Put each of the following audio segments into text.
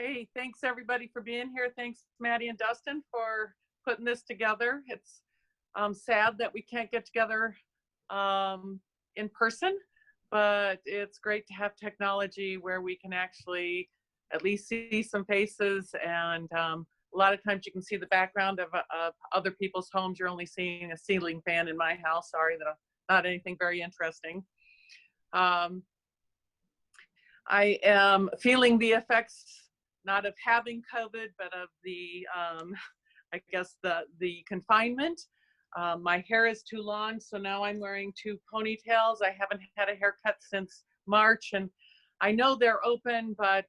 Hey, thanks everybody for being here. Thanks, Maddie and Dustin, for putting this together. It's sad that we can't get together in person, but it's great to have technology where we can actually at least see some faces. And a lot of times you can see the background of other people's homes. You're only seeing a ceiling fan in my house. Sorry, not anything very interesting. I am feeling the effects, not of having COVID, but of the, I guess, the confinement. My hair is too long, so now I'm wearing 2 ponytails. I haven't had a haircut since March, and I know they're open, but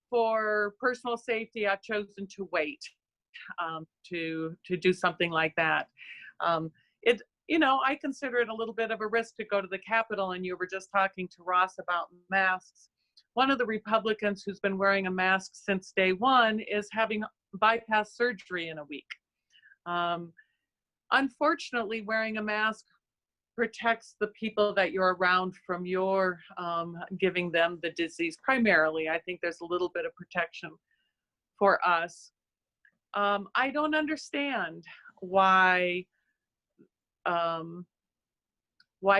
for personal safety, I've chosen to wait to do something like that. I consider it a little bit of a risk to go to the Capitol, and you were just talking to Ross about masks. One of the Republicans who's been wearing a mask since day one is having bypass surgery in a week. Unfortunately, wearing a mask protects the people that you're around from your giving them the disease primarily. I think there's a little bit of protection for us. I don't understand why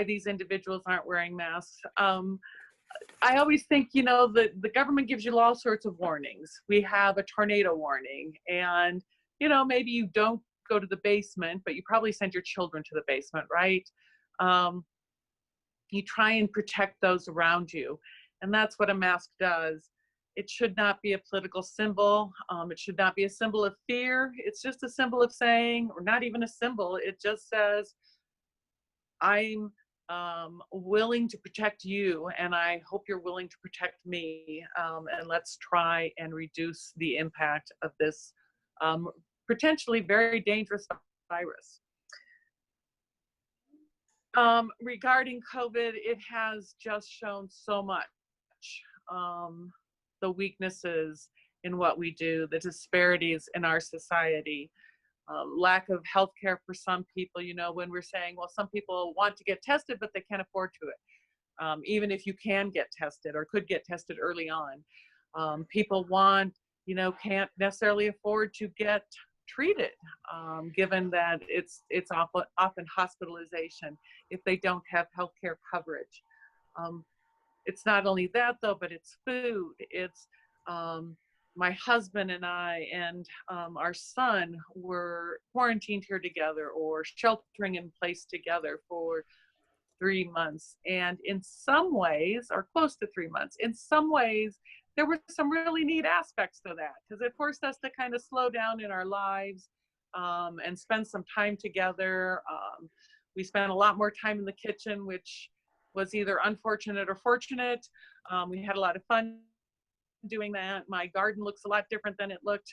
these individuals aren't wearing masks. I always think, the government gives you all sorts of warnings. We have a tornado warning, and, maybe you don't go to the basement, but you probably send your children to the basement, right? You try and protect those around you, and that's what a mask does. It should not be a political symbol. It should not be a symbol of fear. It's just a symbol of saying, or not even a symbol, it just says, I'm willing to protect you, and I hope you're willing to protect me, and let's try and reduce the impact of this potentially very dangerous virus. Regarding COVID, it has just shown so much the weaknesses in what we do, the disparities in our society. Lack of health care for some people, when we're saying, well, some people want to get tested, but they can't afford to it. Even if you can get tested or could get tested early on. People can't necessarily afford to get treated, given that it's often hospitalization if they don't have health care coverage. It's not only that though, but it's food. It's my husband and I and our son were quarantined here together or sheltering in place together for 3 months. And in some ways, or close to 3 months, in some ways, there were some really neat aspects to that, because it forced us to kind of slow down in our lives and spend some time together. We spent a lot more time in the kitchen, which was either unfortunate or fortunate. We had a lot of fun doing that. My garden looks a lot different than it looked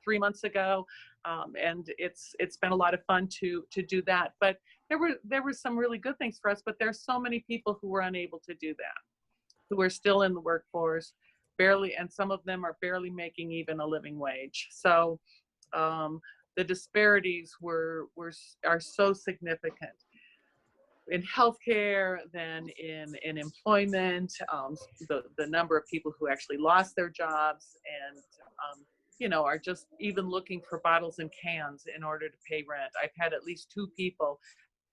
3 months ago, and it's been a lot of fun to do that. But there were some really good things for us, but there's so many people who were unable to do that, who are still in the workforce, barely, and some of them are barely making even a living wage. So the disparities are so significant in healthcare, then in employment, the number of people who actually lost their jobs and are just even looking for bottles and cans in order to pay rent. I've had at least 2 people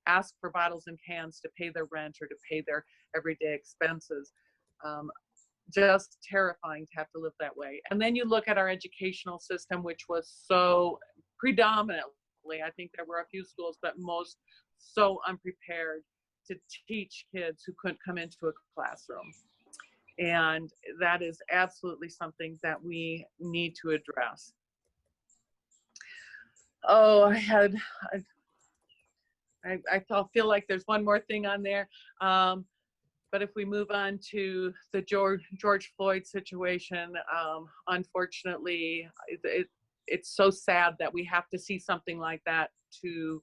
ask for bottles and cans to pay their rent or to pay their everyday expenses. Just terrifying to have to live that way. And then you look at our educational system, which was so predominantly, I think there were a few schools, but most so unprepared to teach kids who couldn't come into a classroom. And that is absolutely something that we need to address. Oh, I feel like there's one more thing on there. But if we move on to the George Floyd situation, unfortunately, it's so sad that we have to see something like that to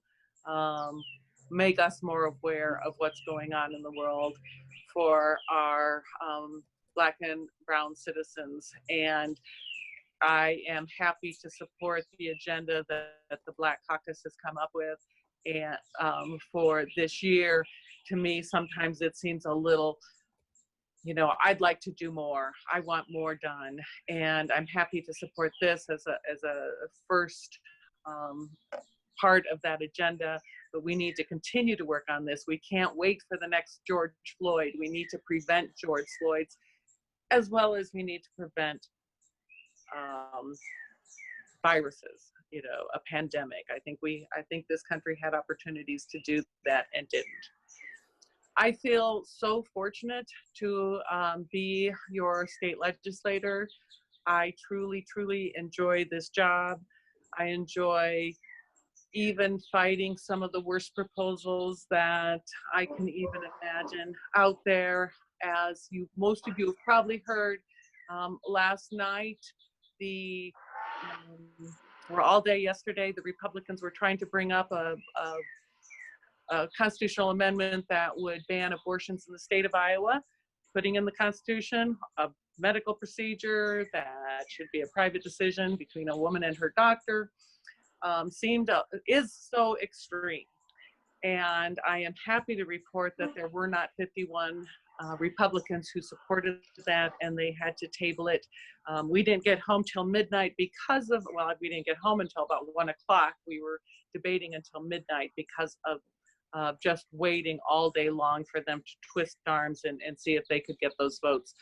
make us more aware of what's going on in the world for our Black and Brown citizens. And I am happy to support the agenda that the Black Caucus has come up with, and for this year. To me, sometimes it seems a little you know, I'd like to do more. I want more done, and I'm happy to support this as a first part of that agenda. But we need to continue to work on this. We can't wait for the next George Floyd. We need to prevent George Floyd's, as well as we need to prevent um, viruses. You know, a pandemic. I think this country had opportunities to do that and didn't. I feel so fortunate to be your state legislator. I truly, truly enjoy this job. I enjoy even fighting some of the worst proposals that I can even imagine out there. As most of you have probably heard, last night, or all day yesterday, the Republicans were trying to bring up a constitutional amendment that would ban abortions in the state of Iowa, putting in the Constitution a medical procedure that should be a private decision between a woman and her doctor. Is so extreme. And I am happy to report that there were not 51 Republicans who supported that, and they had to table it. We didn't get home till midnight because of, well, we didn't get home until about 1 o'clock. We were debating until midnight because of just waiting all day long for them to twist arms and see if they could get those votes.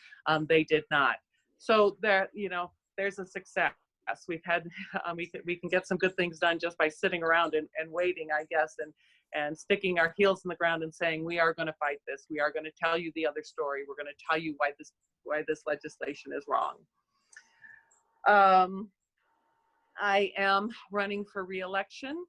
They did not. So there, you know, there's a success. We've had, we can get some good things done just by sitting around and waiting, I guess, and sticking our heels in the ground and saying, we are going to fight this. We are going to tell you the other story. We're going to tell you why this legislation is wrong. I am running for re-election,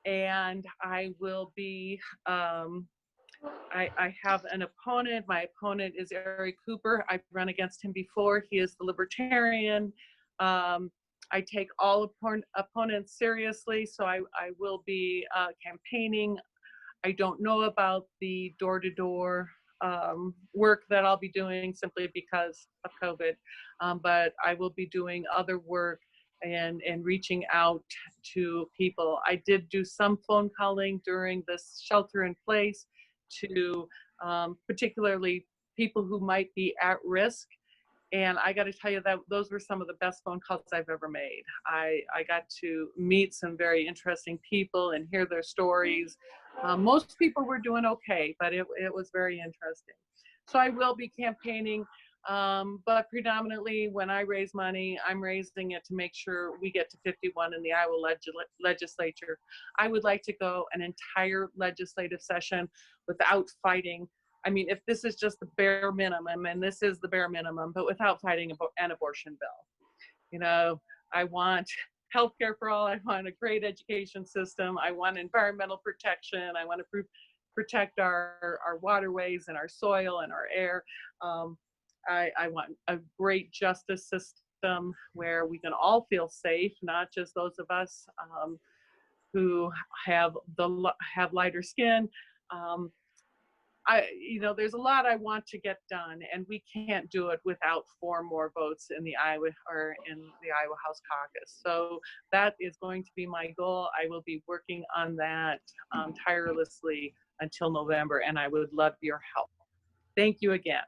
and I will be, I have an opponent. My opponent is Eric Cooper. I've run against him before. He is the libertarian. I take all opponents seriously, so I will be campaigning. I don't know about the door-to-door work that I'll be doing simply because of COVID, but I will be doing other work and reaching out to people. I did do some phone calling during this shelter in place to particularly people who might be at risk. And I got to tell you that those were some of the best phone calls I've ever made. I got to meet some very interesting people and hear their stories. Most people were doing okay, but it was very interesting. So I will be campaigning, but predominantly when I raise money, I'm raising it to make sure we get to 51 in the Iowa legislature. I would like to go an entire legislative session without fighting. I mean, if this is just the bare minimum, and this is the bare minimum, but without fighting an abortion bill. You know, I want healthcare for all. I want a great education system. I want environmental protection. I want to protect our waterways and our soil and our air. I want a great justice system where we can all feel safe, not just those of us who have lighter skin. You know, there's a lot I want to get done, and we can't do it without 4 more votes in the Iowa House Caucus. So that is going to be my goal. I will be working on that tirelessly until November, and I would love your help. Thank you again.